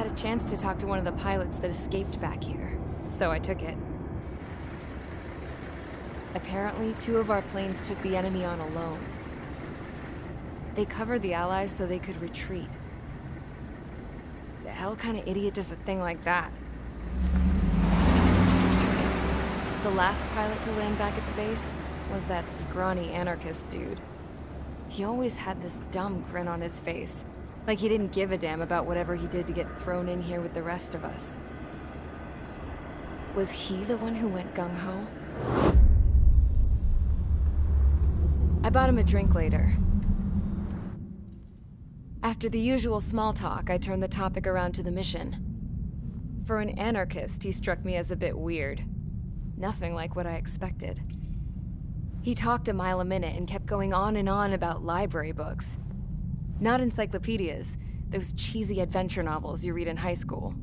had a chance to talk to one of the pilots that escaped back here, so I took it. Apparently, 2 of our planes took the enemy on alone. They covered the Allies so they could retreat. The hell kind of idiot does a thing like that? The last pilot to land back at the base was that scrawny anarchist dude. He always had this dumb grin on his face, like he didn't give a damn about whatever he did to get thrown in here with the rest of us. Was he the one who went gung-ho? I bought him a drink later. After the usual small talk, I turned the topic around to the mission. For an anarchist, he struck me as a bit weird. Nothing like what I expected. He talked a mile a minute and kept going on and on about library books. Not encyclopedias, those cheesy adventure novels you read in high school.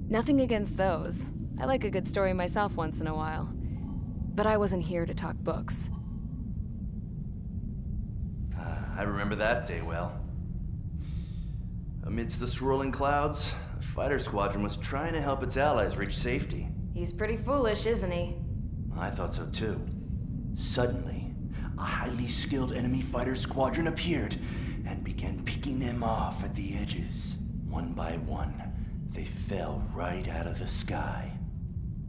Nothing against those. I like a good story myself once in a while. But I wasn't here to talk books. I remember that day well. Amidst the swirling clouds, the fighter squadron was trying to help its allies reach safety. He's pretty foolish, isn't he? I thought so too. Suddenly, a highly skilled enemy fighter squadron appeared and began picking them off at the edges. One by one, they fell right out of the sky.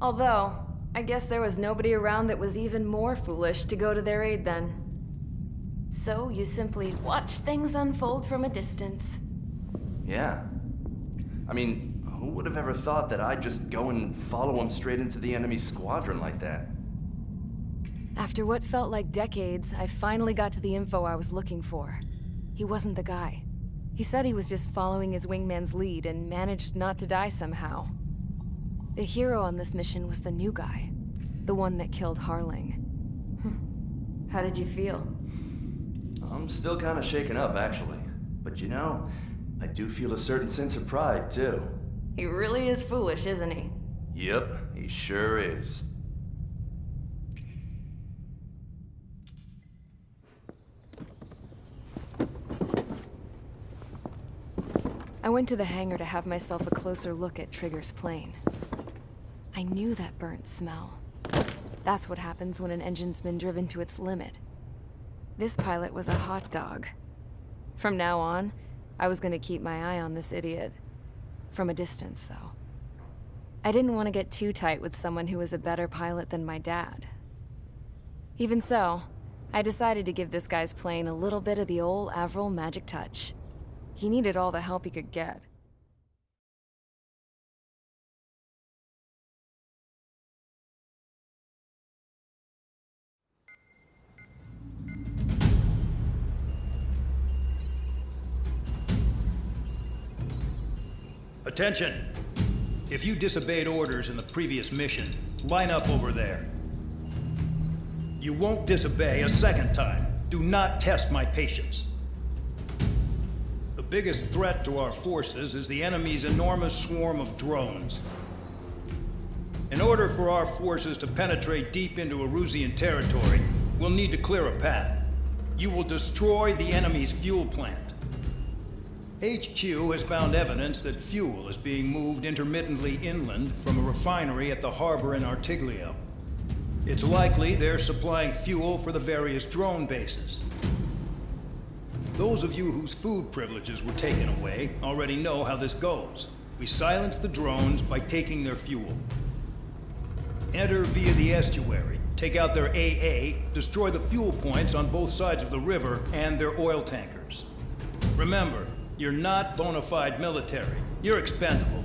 Although, I guess there was nobody around that was even more foolish to go to their aid then. So you simply watch things unfold from a distance. Yeah. I mean, who would have ever thought that I'd just go and follow him straight into the enemy squadron like that? After what felt like decades, I finally got to the info I was looking for. He wasn't the guy. He said he was just following his wingman's lead and managed not to die somehow. The hero on this mission was the new guy. The one that killed Harling. How did you feel? I'm still kind of shaken up, actually. But you know, I do feel a certain sense of pride, too. He really is foolish, isn't he? Yep, he sure is. I went to the hangar to have myself a closer look at Trigger's plane. I knew that burnt smell. That's what happens when an engine's been driven to its limit. This pilot was a hot dog. From now on, I was gonna keep my eye on this idiot. From a distance, though. I didn't want to get too tight with someone who was a better pilot than my dad. Even so, I decided to give this guy's plane a little bit of the old Avril magic touch. He needed all the help he could get. Attention! If you disobeyed orders in the previous mission, line up over there. You won't disobey a second time. Do not test my patience. The biggest threat to our forces is the enemy's enormous swarm of drones. In order for our forces to penetrate deep into Erusian territory, we'll need to clear a path. You will destroy the enemy's fuel plant. HQ has found evidence that fuel is being moved intermittently inland from a refinery at the harbor in Artiglio. It's likely they're supplying fuel for the various drone bases. Those of you whose food privileges were taken away already know how this goes. We silence the drones by taking their fuel. Enter via the estuary, take out their AA, destroy the fuel points on both sides of the river and their oil tankers. Remember, you're not bona fide military. You're expendable.